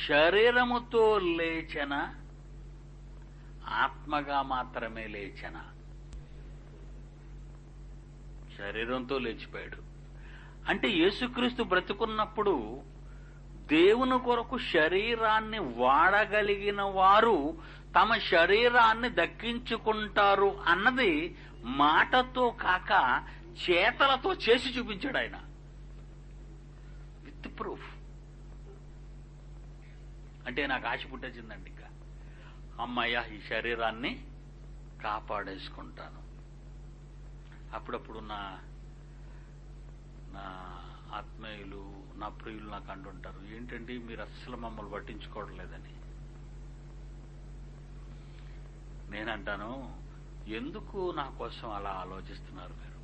శరీరముతో లేచిన, ఆత్మగా మాత్రమే లేచిన? శరీరంతో లేచిపోయాడు. అంటే యేసుక్రీస్తు బ్రతుకున్నప్పుడు దేవుని కొరకు శరీరాన్ని వాడగలిగిన వారు తమ శరీరాన్ని దక్కించుకుంటారు అన్నది మాటతో కాక చేతలతో చేసి చూపించాడు ఆయన, విత్ ప్రూఫ్. అంటే నాకు ఆశ పుట్టేసిందండి, ఇంకా అమ్మయ్య ఈ శరీరాన్ని కాపాడేసుకుంటాను. అప్పుడప్పుడు నా ఆత్మీయులు, నా ప్రియులు నాకు అంటుంటారు, ఏంటండి మీరు అస్సలు మమ్మల్ని పట్టించుకోవడం లేదని. నేనంటాను, ఎందుకు నా కోసం అలా ఆలోచిస్తున్నారు మీరు?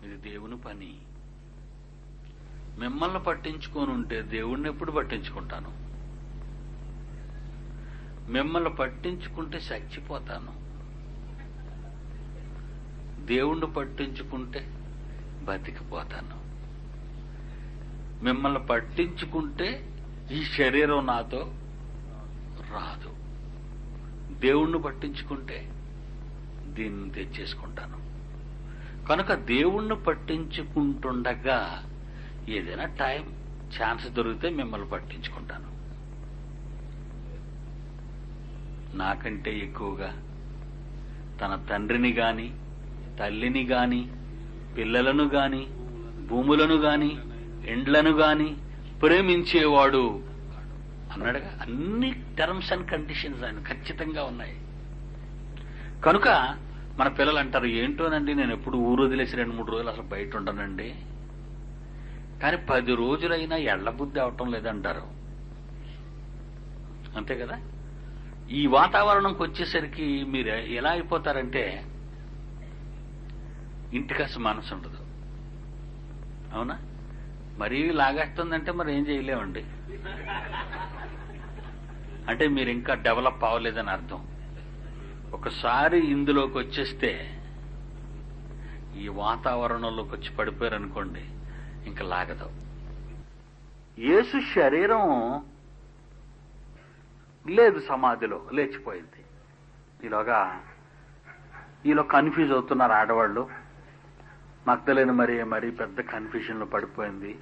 ఇది దేవుని పని. మిమ్మల్ని పట్టించుకొని ఉంటే దేవుణ్ణి ఎప్పుడు పట్టించుకుంటాను? మిమ్మల్ని పట్టించుకుంటే చచ్చిపోతాను. దేవుణ్ణి పట్టించుకుంటే బతికిపోతాను. మిమ్మల్ని పట్టించుకుంటే ఈ శరీరం నాతో రాదు. దేవుణ్ణి పట్టించుకుంటే దీన్ని తెచ్చేసుకుంటాను. కనుక దేవుణ్ణి పట్టించుకుంటుండగా ఏదైనా ఛాన్స్ దొరికితే మిమ్మల్ని పట్టించుకుంటాను. నాకంటే ఎక్కువగా తన తండ్రిని గాని, తల్లిని గాని, పిల్లలను గాని, భూములను గాని, ఎండ్లను గాని ప్రేమించేవాడు అన్నాడుగా. అన్ని టర్మ్స్ అండ్ కండిషన్స్ ఆయన ఖచ్చితంగా ఉన్నాయి. కనుక మన పిల్లలు అంటారు, ఏంటోనండి నేను ఎప్పుడు ఊరు వదిలేసి 2-3 రోజులు అసలు బయట ఉండనండి, కానీ 10 రోజులైనా ఎళ్లబుద్ధి అవటం లేదంటారు. అంతే కదా? ఈ వాతావరణంకి వచ్చేసరికి మీరు ఎలా అయిపోతారంటే ఇంటికి అసలు మనసు ఉండదు. అవునా? మరీ లాగేస్తుందంటే మరి ఏం చేయలేమండి. అంటే మీరు ఇంకా డెవలప్ అవ్వలేదని అర్థం. ఒకసారి ఇందులోకి వచ్చేస్తే, ఈ వాతావరణంలోకి వచ్చి పడిపోయారనుకోండి, ఇంకా లాగదు. యేసు శరీరం లేదు, సమాధిలో లేచిపోయింది. ఈలో కన్ఫ్యూజ్ అవుతున్నారు ఆడవాళ్ళు. మగ్దలేని మరీ పెద్ద కన్ఫ్యూజన్ లో పడిపోయింది.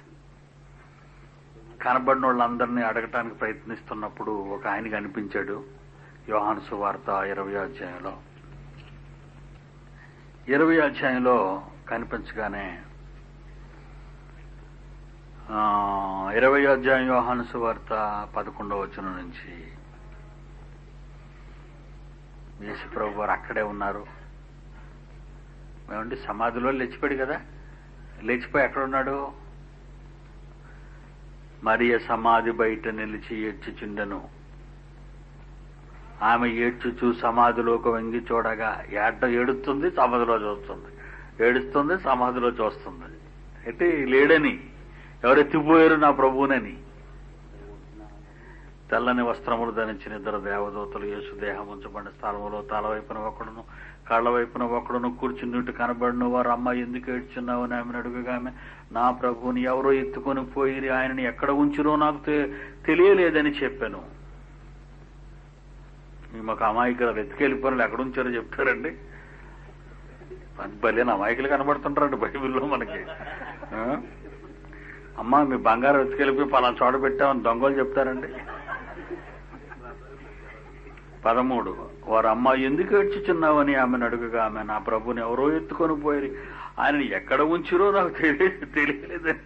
కనబడిన వాళ్ళందరినీ అడగటానికి ప్రయత్నిస్తున్నప్పుడు ఒక ఆయన కనిపించాడు. యోహాను సువార్త 20వ అధ్యాయంలో 20వ అధ్యాయంలో కనిపించగానే 20వ అధ్యాయం యోహాను సువార్త 11వ వచనం నుంచి యేసు ప్రభు వారు అక్కడే ఉన్నారు. ఏమండి, సమాధిలో లేచిపోయాడు కదా. లేచిపోయి ఎక్కడున్నాడు? మరియ సమాధి బయట నిలిచి ఏడ్చుచుండెను. ఆమె ఏడ్చుచూ సమాధిలోకి వంగి చూడగా ఏడుస్తుంది, సమాధిలో చూస్తుంది, ఏడుస్తుంది, సమాధిలో చూస్తుంది. అయితే లేడని, ఎవరెత్తిపోయారు నా ప్రభువునని. తెల్లని వస్త్రములు ధరించిన 2 దేవదూతలు యేసు దేహం ఉంచబడిన స్థలంలో తల వైపున ఒకడును కాళ్ల వైపున ఒకడును కూర్చున్నట్టు కనబడిన వారు, అమ్మ ఎందుకు ఏడ్చున్నావు అని ఆమెను అడుగుగా, ఆమె నా ప్రభువుని ఎవరో ఎత్తుకొని పోయి ఆయనని ఎక్కడ ఉంచిరో నాకు తెలియలేదని చెప్పాను. మాకు అమాయకులు ఎత్తుకెళ్ళిపోయిన ఎక్కడ ఉంచారో చెప్తారండి. భలే అమాయకులు కనబడుతుంటారండి బైబిల్లో మనకి. అమ్మ మీ బంగారం ఎత్తుకెళ్ళిపోయి పలానా చోట పెట్టామని దొంగలు చెప్తారండి. 13 వారు, అమ్మ ఎందుకు ఏడ్చుచున్నావు అని ఆమెను అడుగుగా, ఆమె నా ప్రభుని ఎవరో ఎత్తుకొని పోయి ఆయనని ఎక్కడ ఉంచిరో నాకు తెలియలేదని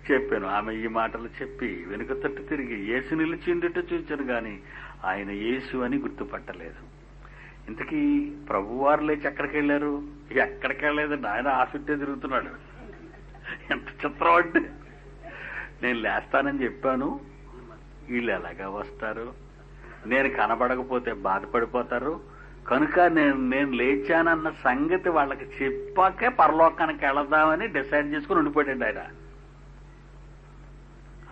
చెప్పాను. ఆమె ఈ మాటలు చెప్పి వెనుక తట్టు తిరిగి యేసు నిలిచిండుట చూచాను గాని ఆయన యేసు అని గుర్తుపట్టలేదు. ఇంతకీ ప్రభువారు లేచి ఎక్కడికి వెళ్ళారు? ఎక్కడికి వెళ్ళలేదండి, ఆయన ఆ చుట్టే తిరుగుతున్నాడు. ఎంత చిత్రం అంటే, నేను లేస్తానని చెప్పాను, వీళ్ళు ఎలాగా వస్తారు? నేను కనబడకపోతే బాధపడిపోతారు కనుక నేను లేచానన్న సంగతి వాళ్ళకి చెప్పాకే పరలోకానికి వెళదామని డిసైడ్ చేసుకుని ఉండిపోయాడు ఆయన.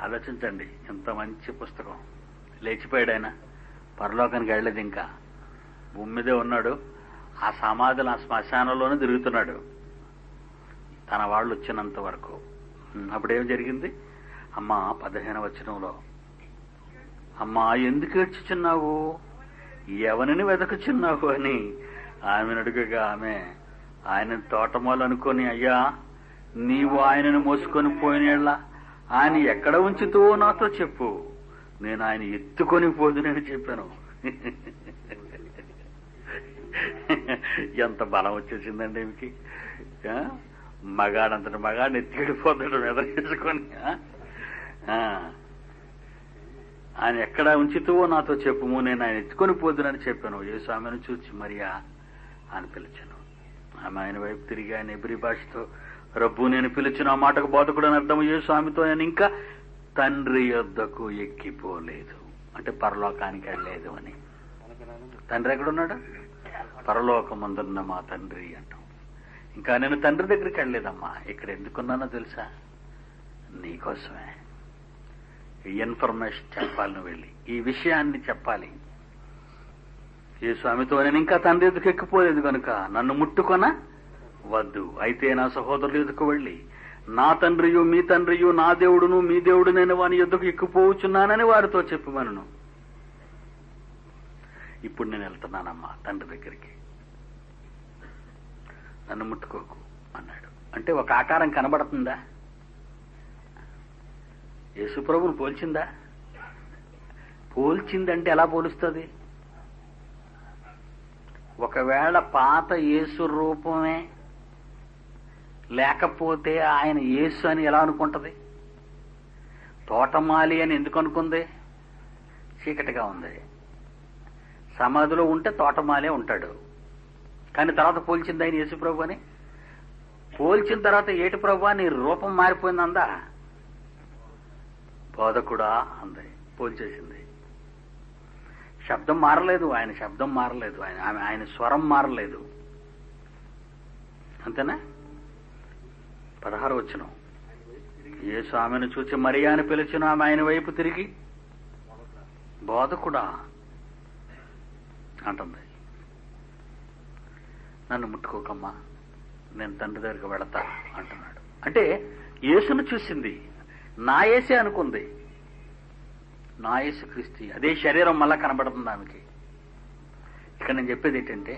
ఆలోచించండి, ఎంత మంచి పుస్తకం. లేచిపోయాడు ఆయన, పరలోకానికి వెళ్ళలేదు, ఇంకా భూమి మీదే ఉన్నాడు. ఆ సమాధులు ఆ శ్మశానంలోనే తిరుగుతున్నాడు తన వాళ్ళు వచ్చినంత వరకు. అప్పుడేం జరిగింది? అమ్మ 15వ వచనంలో, అమ్మా ఎందుకు ఏడ్చుచున్నావు, ఎవరిని వెతకుచున్నావు అని ఆమెను అడుగగా, ఆమె ఆయన తోటమాలు అనుకొని, అయ్యా నీవు ఆయనను మోసుకొని పోయినేళ్ళ ఆయన ఎక్కడ ఉంచుతావో నాతో చెప్పు, నేను ఆయన ఎత్తుకొని పోదునని చెప్పాను. ఎంత బలం వచ్చేసిందండి ఈమెకి. మగాడంతటి మగాడిని ఎత్తికెళ్ళిపోతాడు ఎదరేసుకొని. ఆయన ఎక్కడ ఉంచుతావో నాతో చెప్పుము, నేను ఆయన ఎత్తుకొని పోదునని చెప్పాను. యేసు ఆమెను చూచి మరియా అని పిలిచాను. ఆమె ఆయన వైపు తిరిగి ఆయన ఎబ్రీ భాషతో రబ్బు నేను పిలిచిన ఆ మాటకు బోధకుడు అని అర్థం. యేసు ఆమెతో, నేను ఇంకా తండ్రి యొద్దకు ఎక్కిపోలేదు, అంటే పరలోకానికి వెళ్ళలేదు అని. తండ్రి ఎక్కడున్నాడు? పరలోకమందున్న మా తండ్రి అంటాం. ఇంకా నేను తండ్రి దగ్గరికి వెళ్ళలేదమ్మా, ఇక్కడ ఎందుకున్నానో తెలుసా? నీకోసమే. ఈ ఇన్ఫర్మేషన్ చెప్పాలి, నువ్వు వెళ్ళి ఈ విషయాన్ని చెప్పాలి. ఈ స్వామితో, నేను ఇంకా తండ్రి ఎదుకు ఎక్కిపోలేదు కనుక నన్ను ముట్టుకొన వద్దు, అయితే నా సహోదరులు ఎదుకు వెళ్ళి నా తండ్రియు మీ తండ్రియు నా దేవుడును మీ దేవుడు నేను వాని ఎద్దుకు ఎక్కిపోవచ్చున్నానని వారితో చెప్పమను. ఇప్పుడు నేను వెళ్తున్నానమ్మా తండ్రి దగ్గరికి, నన్ను ముట్టుకోకు అన్నాడు. అంటే ఒక ఆకారం కనబడుతుందా? యేసుప్రభుని పోల్చిందా? పోల్చిందంటే ఎలా పోలుస్తుంది? ఒకవేళ పాత యేసు రూపమే లేకపోతే ఆయన యేసు అని ఎలా అనుకుంటది? తోటమాలి అని ఎందుకు అనుకుంది? చీకటిగా ఉంది. సమాధిలో ఉంటే తోటమాలే ఉంటాడు, కానీ తర్వాత పోల్చింది ఆయన యేసు ప్రభు అని. పోల్చిన తర్వాత ఏటి ప్రభు నీ రూపం మారిపోయిందందా? బోధకుడా అంది, పోల్చేసింది. శబ్దం మారలేదు, ఆయన శబ్దం మారలేదు, ఆయన స్వరం మారలేదు. అంతేనా? 16వ వచనం, యేసు ఆమెను చూచి మరియా అని పిలిచిన ఆమె ఆయన వైపు తిరిగి బోధకుడా అంటుంది. నన్ను ముట్టుకోకమ్మా, నేను తండ్రి దగ్గరికి వెళతా అంటున్నాడు. అంటే యేసును చూసింది, నా యేసే అనుకుంది. నా యేసు క్రీస్తు, అదే శరీరం మళ్ళా కనబడుతుంది ఆమెకి. ఇక్కడ నేను చెప్పేది ఏంటంటే,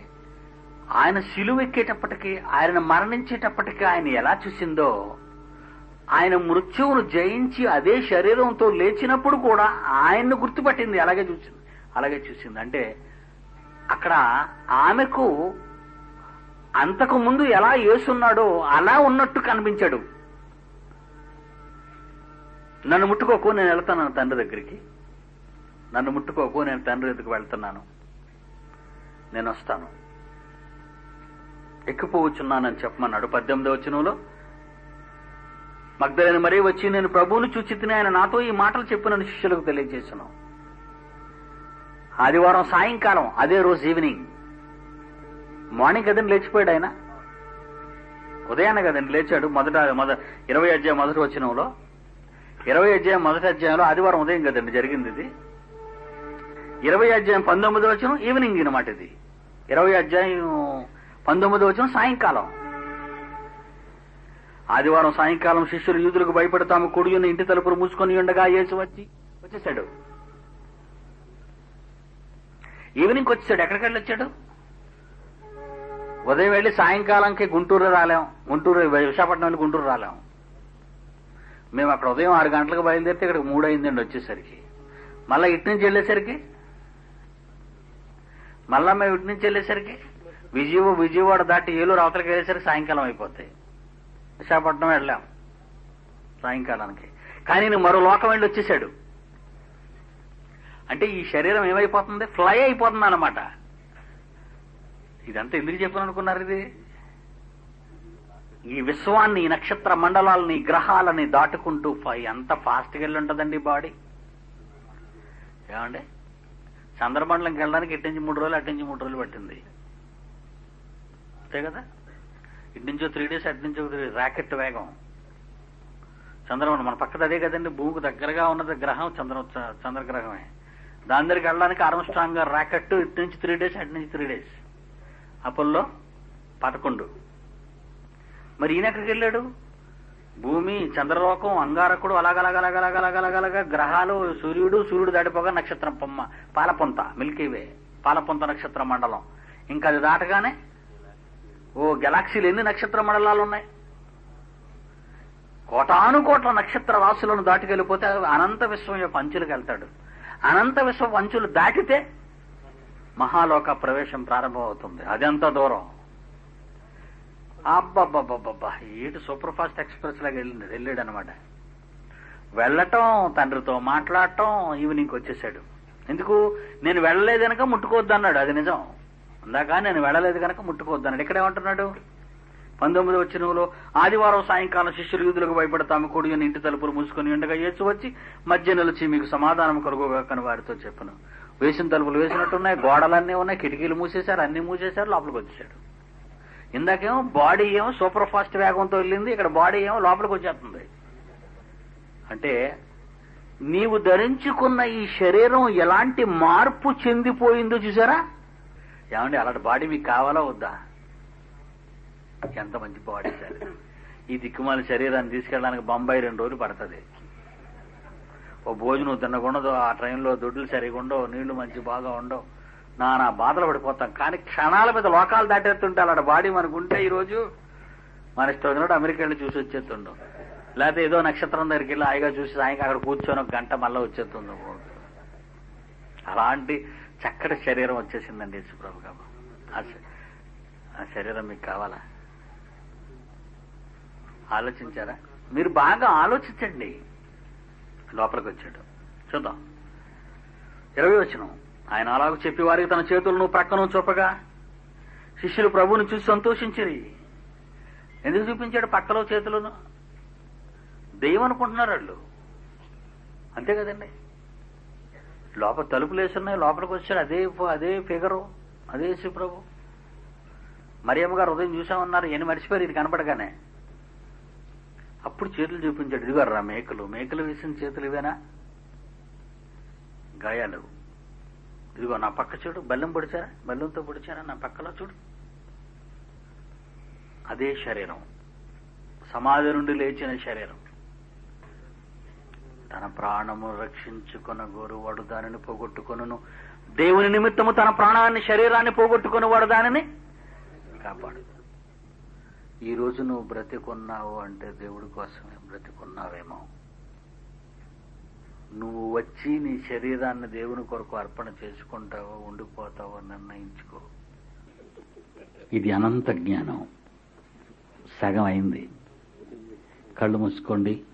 ఆయన శిలువ ఎక్కేటప్పటికీ, ఆయన మరణించేటప్పటికీ ఆయన ఎలా చూసిందో, ఆయన మృత్యువును జయించి అదే శరీరంతో లేచినప్పుడు కూడా ఆయన్ను గుర్తుపట్టింది, అలాగే చూసింది. అంటే అక్కడ ఆమెకు అంతకు ముందు ఎలా యేసున్నాడో అలా ఉన్నట్టు కనిపించాడు. నన్ను ముట్టుకోకు, నేను వెళ్తున్నాను తండ్రి దగ్గరికి. నన్ను ముట్టుకోకు, నేను తండ్రి దగ్గరికి వెళ్తున్నాను, నేను వస్తాను, ఎక్కిపోవచ్చున్నానని చెప్పమన్నాడు. 18వ వచనంలో, మగ్దలేన మరీ వచ్చి నేను ప్రభువును చూచి తిని ఆయన నాతో ఈ మాటలు చెప్పినని శిష్యులకు తెలియజేశాను. ఆదివారం సాయంకాలం, అదే రోజు ఈవినింగ్, మార్నింగ్ కదండి లేచిపోయాడు ఆయన, ఉదయాన్నే కదండి లేచాడు. 20 అధ్యాయం 1వ వచనంలో, 20 అధ్యాయం 1వ అధ్యాయంలో ఆదివారం ఉదయం కదండి జరిగింది ఇది. 20 అధ్యాయం 19వ వచనం ఈవినింగ్ అన్నమాట ఇది. 20 అధ్యాయం 19వ వచనం సాయంకాలం. ఆదివారం సాయంకాలం శిష్యులు యూదులకు భయపడి తాము కూడియున్న ఇంటి తలుపులు మూసుకొని ఉండగా యేసు వచ్చేసాడు. ఈవినింగ్ వచ్చేసాడు. ఎక్కడికి వెళ్ళి వచ్చాడు? ఉదయం వెళ్ళి సాయంకాలంకి గుంటూరు రాలేం, విశాఖపట్నం వెళ్ళి గుంటూరు రాలేం. మేము అక్కడ ఉదయం 6 గంటలకు బయలుదేరితే ఇక్కడికి 3 అయిందండి వచ్చేసరికి. మళ్ళీ ఇటు నుంచి వెళ్ళేసరికి విజయవాడ దాటి ఏలూరు అవతలకి వెళ్ళేసరికి సాయంకాలం అయిపోతాయి. విశాఖపట్నం వెళ్ళాం సాయంకాలానికి. కానీ నేను మరో లోకం వెళ్ళి వచ్చేసాడు. అంటే ఈ శరీరం ఏమైపోతుంది? ఫ్లై అయిపోతుంది అన్నమాట. ఇదంతా ఎందుకు చెప్పను అనుకున్నారు? ఇది ఈ విశ్వాన్ని, ఈ నక్షత్ర మండలాలని, గ్రహాలని దాటుకుంటూ ఎంత ఫాస్ట్గా వెళ్ళి ఉంటుందండి బాడీ. ఏమండి, చంద్రమండలంకి వెళ్ళడానికి ఇటు నుంచి 3 రోజులు, అటు నుంచి 3 రోజులు పట్టింది, అంతే కదా. ఇటు నుంచో 3 days, అటు నుంచో 3 days, రాకెట్ వేగం. చంద్రమండలం మన పక్కన అదే కదండి, భూమికి దగ్గరగా ఉన్నది గ్రహం చంద్రగ్రహమే. దాని దగ్గరికి వెళ్ళడానికి ఆర్మ్స్ట్రాంగ్ రాకెట్ ఇటు నుంచి 3 days, అటు నుంచి 3 days. అపోలో 11. మరి ఈయన ఎక్కడికి వెళ్ళాడు? భూమి, చంద్రలోకం, అంగారకుడు, అలాగలాగలాగలాగలాగలాగలాగా గ్రహాలు, సూర్యుడు దాటిపోగా నక్షత్రం పాలపొంత, మిల్కీవే పాలపొంత నక్షత్ర మండలం. ఇంకా అది దాటగానే గెలాక్సీలు ఎన్ని నక్షత్ర మండలాలు ఉన్నాయి? కోటానుకోట్ల నక్షత్ర రాశులను దాటుకెళ్ళిపోతే అనంత విశ్వం యొక్క అంచులకు వెళ్తాడు. అనంత విశ్వం అంచులు దాటితే మహాలోక ప్రవేశం ప్రారంభం అవుతుంది. అదెంత దూరం! అబ్బబ్బబ్బబ్బబ్బా, ఏటు సూపర్ ఫాస్ట్ ఎక్స్ప్రెస్ లాగా వెళ్ళాడు అనమాట. వెళ్ళటం, తండ్రితో మాట్లాడటం, ఈవినింగ్కి వచ్చేసాడు. ఎందుకు? నేను వెళ్ళలేదు కనుక ముట్టుకోవద్దు అన్నాడు. అది నిజం. అందాక నేను వెళ్ళలేదు కనుక ముట్టుకోవద్దు అన్నాడు. ఇక్కడేమంటున్నాడు? 19వ వచనంలో, ఆదివారం సాయంకాలం శిష్యులు యూదులకు భయపడి తాము కూడియున్న ఇంటి తలుపులు మూసుకొని ఉండగా యేసు వచ్చి మధ్య నిలిచి మీకు సమాధానం కలుగుగాకని వారితో చెప్పను. వేసిన తలుపులు వేసినట్టున్నాయి, గోడలన్నీ ఉన్నాయి, కిటికీలు మూసేశారు, అన్ని మూసేశారు, లోపలికి వచ్చేసాడు. ఇందాకేమో బాడీ ఏమో సూపర్ ఫాస్ట్ వేగంతో వెళ్ళింది, ఇక్కడ బాడీ ఏమో లోపలికి వచ్చేస్తుంది. అంటే నీవు ధరించుకున్న ఈ శరీరం ఎలాంటి మార్పు చెందిపోయిందో చూసారా? ఏమండి, అలాంటి బాడీ మీకు కావాలా వద్దా? ఎంత మంచి బాడీ సార్! ఈ దిక్కుమాల శరీరాన్ని తీసుకెళ్ళడానికి బొంబాయి 2 రోజులు పడుతుంది. ఓ భోజనం తినకుండదు, ఆ ట్రైన్లో దొడ్లు సరిగా ఉండవు, నీళ్లు మంచి బాగా ఉండవు, నానా బాధలు పడిపోతాం. కానీ క్షణాల మీద లోకాలు దాటేస్తుంటే అలాంటి బాడీ మనకు ఉంటే ఈరోజు మన ఇష్టం అమెరికా వెళ్ళి చూసి వచ్చేస్తుండం, లేకపోతే ఏదో నక్షత్రం దగ్గరికి వెళ్ళి హాయిగా చూసి సాయంకాలం అక్కడ కూర్చొని 1 గంట మళ్ళీ వచ్చేస్తుందో. అలాంటి చక్కటి శరీరం వచ్చేసిందండి యేసుప్రభు గారు. ఆ శరీరం మీకు కావాలా? ఆలోచించారా? మీరు బాగా ఆలోచించండి. లోపలికి వచ్చాడు. చూద్దాం 20వ వచనం. ఆయన అలాగ చెప్పి వారికి తన చేతులను ప్రక్కను చూపగా శిష్యులు ప్రభువుని చూసి సంతోషించిరి. ఎందుకు చూపించాడు పక్కలో చేతులను? దెయ్యం అనుకుంటున్నారు వాళ్ళు. అంతే కదండి. లోపల తలుపులు వేసున్నాయి, లోపలికి వచ్చాడు, అదే ఫిగరు, అదే యేసుప్రభు. మరియమ్మ గారు ఉదయం చూసామన్నారు, ఎన్ని మర్చిపోయారు ఇది కనపడగానే. అప్పుడు చేతులు చూపించాడు, ఇదిగోరా మేకలు వేసిన చేతులు ఇవేనా, గాయాలు, ఇదిగో నా పక్క చూడు, బెల్లంతో పొడిచారా నా పక్కలో చూడు. అదే శరీరం, సమాధి నుండి లేచిన శరీరం. తన ప్రాణము రక్షించుకొన గోరువాడు దానిని పోగొట్టుకొనును, దేవుని నిమిత్తము తన ప్రాణాన్ని శరీరాన్ని పోగొట్టుకునేవాడు దానిని కాపాడు. ఈ రోజు నువ్వు బ్రతికున్నావు అంటే దేవుడి కోసమే బ్రతికున్నావేమో. నువ్వు వచ్చి నీ శరీరాన్ని దేవుని కొరకు అర్పణ చేసుకుంటావో ఉండిపోతావో నిర్ణయించుకో. ఇది అనంత జ్ఞానం. సగం అయింది. కళ్ళు మూసుకోండి.